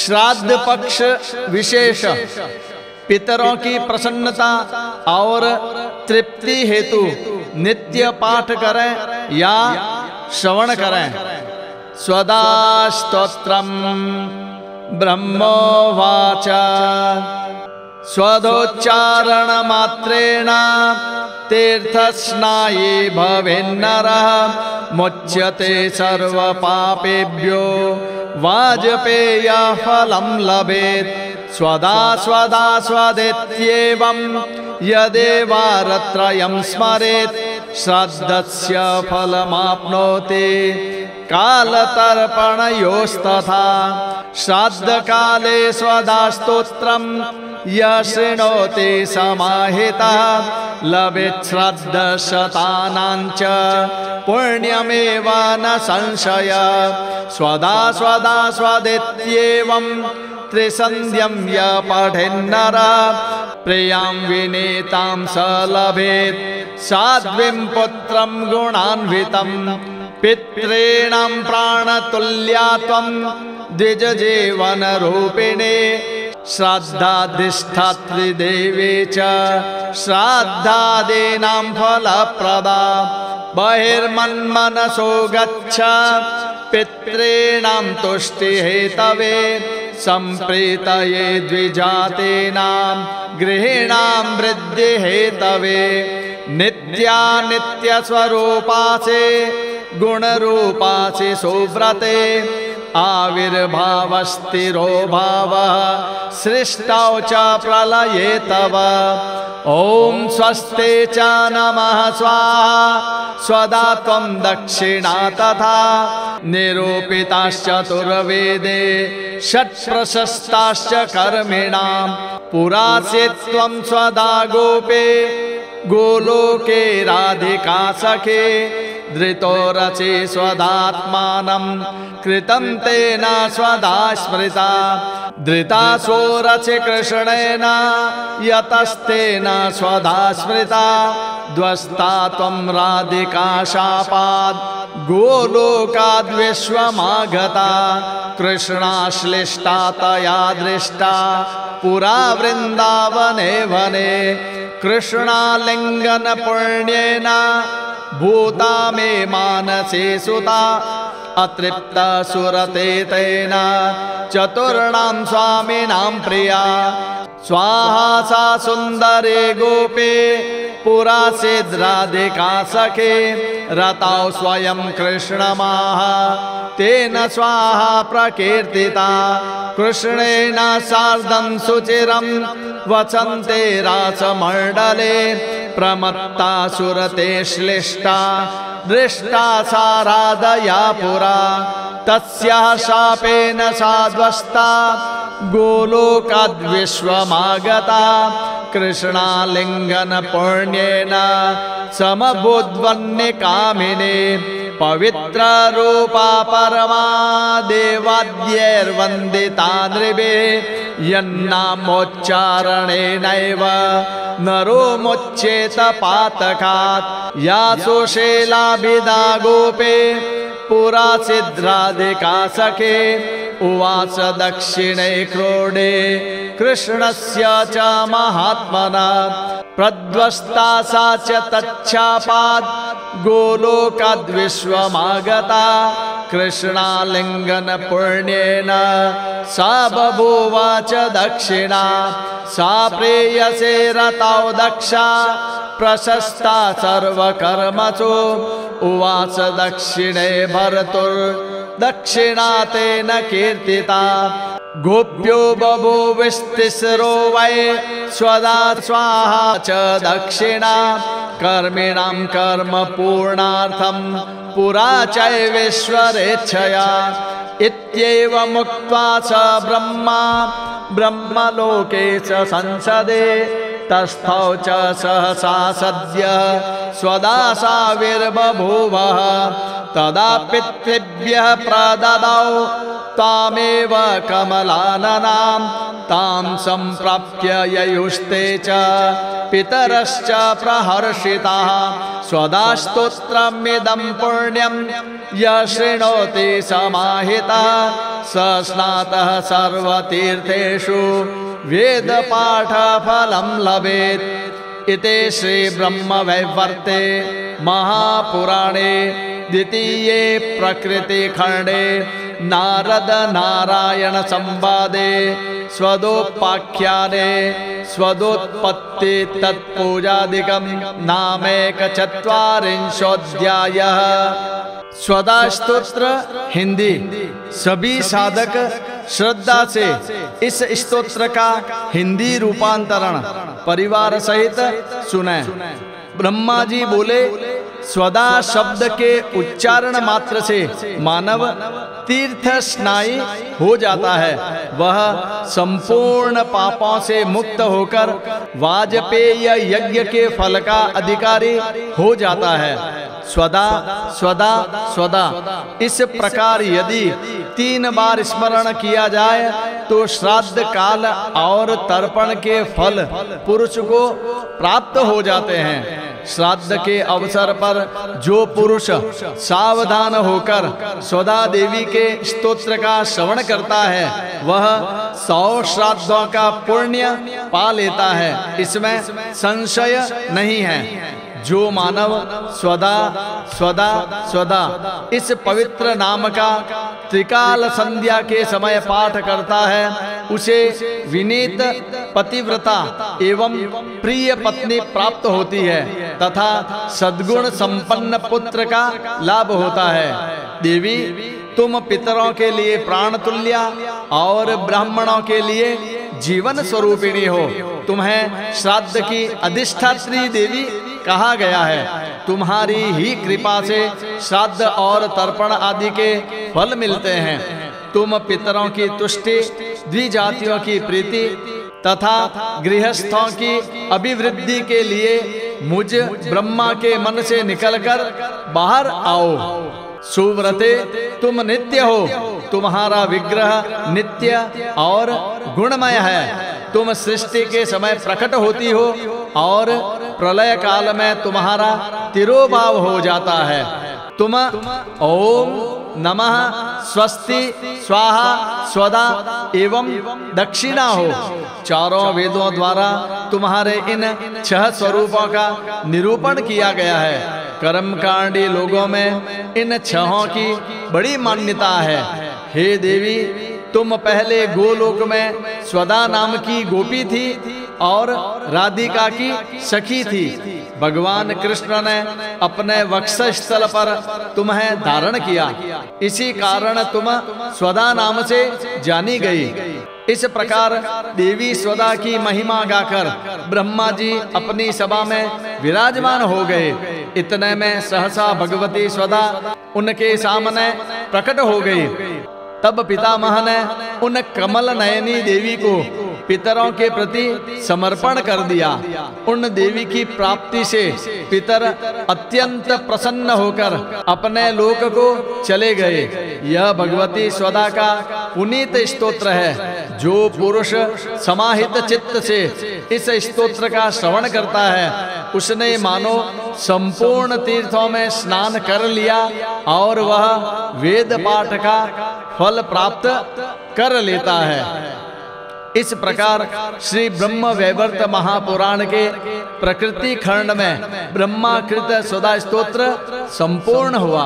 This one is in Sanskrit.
श्राद्ध पक्ष विशेष पितरों की प्रसन्नता और तृप्ति हेतु नित्य पाठ करें या श्रवण करें। स्वदा स्तोत्रम ब्रह्मोवाच स्वदोच्चारण मात्रेण तीर्थस्नायी भवेन्नरः मुच्यते सर्व पापेभ्यो वाजपेय फलं लभेत्। स्वदा स्वदा स्वदेत्येवं यदेवारत्रयं स्मरेत् श्राद्धस्य फलमाप्नोति कालतर्पणयोस्तथा। श्राद्धकाले स्वदा स्तोत्रं यः शृणोति समाहितः लभेत् श्राद्धशतानां च पुण्यमेव न संशयः। स्वदा स्वदा स्वदेत्येवं त्रिसन्ध्यं यः पठेन्नरः प्रियां विनीतां स लभेत् साध्वीं पुत्रं गुणान्वितं। पितॄणां प्राणतुल्या त्वं द्विजजीवनरूपिणे श्राद्धाधिष्ठात्री देवी च श्राद्धादीनां फलप्रदा। बहिर्मन्मनसो गच्छ पितॄणां तुष्टिहेतवे सम्प्रीतये द्विजातीनां गृहीणां वृद्धिहेतवे। नित्यानित्यस्वरूपासि गुणरूपासि सुव्रते आविर्भावस्थिरो भावः सृष्टौ च प्रलये तव। ॐ स्वस्ते च नमः स्वाहा स्वदा त्वं दक्षिणा तथा निरूपिताश्चतुर्वेदे षट्प्रशस्ताश्च कर्मिणां। पुरासि त्वं स्वदा गोपे गोलोके राधिका सखे धृतो रचे स्वदात्मानं कृतं तेन स्वदा स्मृता। धृतासो रचे कृष्णेन यतस्तेन स्वदा स्मृता। ध्वस्ता त्वं राधिका शापात् गोलोकाद्विश्वमागता। कृष्णाश्लिष्टा तया दृष्टा पुरा वृन्दावने वने। कृष्णालिङ्गन पुण्येन भूता मे मानसे सुता। अतृप्त सुरते तेन चतुर्णां स्वामिनां प्रिया। स्वाहा सा सुन्दरे गोपे पुरासिद्राधिका सखे रतौ स्वयं कृष्णमाह तेन स्वाहा प्रकीर्तिता। कृष्णेन सार्धं सुचिरं वसन्ते रासमण्डले प्रमत्ता सुरते श्लिष्टा दृष्टा साराधया पुरा। तस्याः शापेन साध्वस्ता गोलोकाद्विश्वमागता। कृष्णालिङ्गन पुण्येन समभूद्वन्यकामिने पवित्र रूपा परमा देवाद्यैर्वन्दिता नृभिः। यन्नामोच्चारणेनैव नरो मुच्येत पातकात्। या सुशीलाभिधा गोपे पुरासिद्राधिका सखे उवाच दक्षिणे क्रोडे कृष्णस्य च महात्मना। प्रध्वस्ता सा च तच्छापात् गोलोकाद्विश्वमागता। कृष्णालिङ्गन पुण्येन सा बभूव च दक्षिणा। सा प्रेयसे रतौ दक्षा प्रशस्ता सर्वकर्मसु। उवाच दक्षिणे भर्तुर्दक्षिणा तेन कीर्तिता। गोप्यो बभूविस्तिस्रो वै स्वदा स्वाहा च दक्षिणा। कर्मिणां कर्म पूर्णार्थं पुरा चैवेश्वरेच्छया। इत्येवमुक्त्वा स ब्रह्मा ब्रह्मलोके च संसदे। तस्थौ च सहसा सद्य स्वदा साविर्बभूवः। तदा पितृभ्यः प्रददौ त्वामेव कमलाननां तां सम्प्राप्य ययुस्ते च पितरश्च प्रहर्षिताः स्वदास्तोत्रमिदं पुण्यं य शृणोति समाहितः स स्नातः सर्वतीर्थेषु वेदपाठफलं लभेत्। इति श्री ब्रह्मवैवर्ते महापुराणे द्वितीये प्रकृतिखण्डे नारद नारायण संवादे स्वदोपाख्याने स्वदोत्पत्ति तत्पूजादिकं नामैकचत्वारिंशोऽध्यायः। स्वदा स्तोत्र हिंदी। सभी साधक श्रद्धा से इस स्तोत्र का हिंदी रूपांतरण परिवार सहित सुने। ब्रह्मा जी बोले, स्वदा शब्द के उच्चारण मात्र से मानव तीर्थ स्नायी हो जाता है। वह संपूर्ण पापों से मुक्त होकर वाजपेय यज्ञ के फल का अधिकारी हो जाता है। स्वदा स्वदा स्वदा इस प्रकार यदि 3 बार स्मरण किया जाए तो श्राद्ध काल और तर्पण के फल पुरुष को प्राप्त हो जाते हैं। श्राद्ध के अवसर पर जो पुरुष सावधान होकर स्वदा देवी के स्तोत्र का श्रवण करता है वह 100 श्राद्धों का पुण्य पा लेता है, इसमें संशय नहीं है। जो मानव स्वदा स्वदा स्वदा इस पवित्र नाम का त्रिकाल संध्या के समय पाठ करता है उसे विनीत पतिव्रता एवं प्रिय पत्नी प्राप्त होती है तथा सद्गुण संपन्न पुत्र का लाभ होता है। देवी, तुम पितरों के लिए प्राण तुल्या और ब्राह्मणों के लिए जीवन स्वरूपिणी हो। तुम्हें श्राद्ध की अधिष्ठात्री देवी कहा गया है। तुम्हारी ही कृपा से श्राद्ध और तर्पण आदि के फल मिलते हैं। तुम पितरों की तुष्टि, द्विजातियों की प्रीति तथा गृहस्थों की अभिवृद्धि के लिए मुझ ब्रह्मा के मन से निकलकर बाहर आओ। सुव्रते, तुम नित्य हो। तुम्हारा विग्रह नित्य और गुणमय है। तुम सृष्टि के समय प्रकट होती हो और प्रलय काल में तुम्हारा तिरोभाव हो जाता है। तुम ओम नमः, स्वस्ति, स्वाहा, स्वदा एवं दक्षिणा हो। चारों वेदों द्वारा तुम्हारे इन 6 स्वरूपों का निरूपण किया गया है। कर्मकांडी लोगों में इन 6 की बड़ी मान्यता है। हे देवी, तुम पहले गोलोक में स्वदा नाम की गोपी थी और राधिका की सखी थी। भगवान कृष्ण ने अपने वक्षस्थल पर तुम्हें धारण किया, इसी कारण तुम स्वदा नाम से जानी गई। इस प्रकार देवी स्वदा की महिमा गाकर ब्रह्मा जी अपनी सभा में विराजमान हो गए। इतने में सहसा भगवती स्वदा उनके सामने प्रकट हो गई। तब पितामह ने उन कमल नयनी देवी को पितरों के प्रति समर्पण कर दिया। उन देवी की प्राप्ति से पितर अत्यंत प्रसन्न होकर अपने लोक को चले गए। यह भगवती स्वदा का पुनीत स्तोत्र है। जो पुरुष समाहित चित्त से इस स्तोत्र का श्रवण करता है उसने मानो संपूर्ण तीर्थों में स्नान कर लिया और वह वेद पाठ का फल प्राप्त कर लेता है। इस प्रकार श्री ब्रह्म वैवर्त महापुराण के प्रकृति खंड में ब्रह्माकृत स्वदा स्तोत्र संपूर्ण हुआ।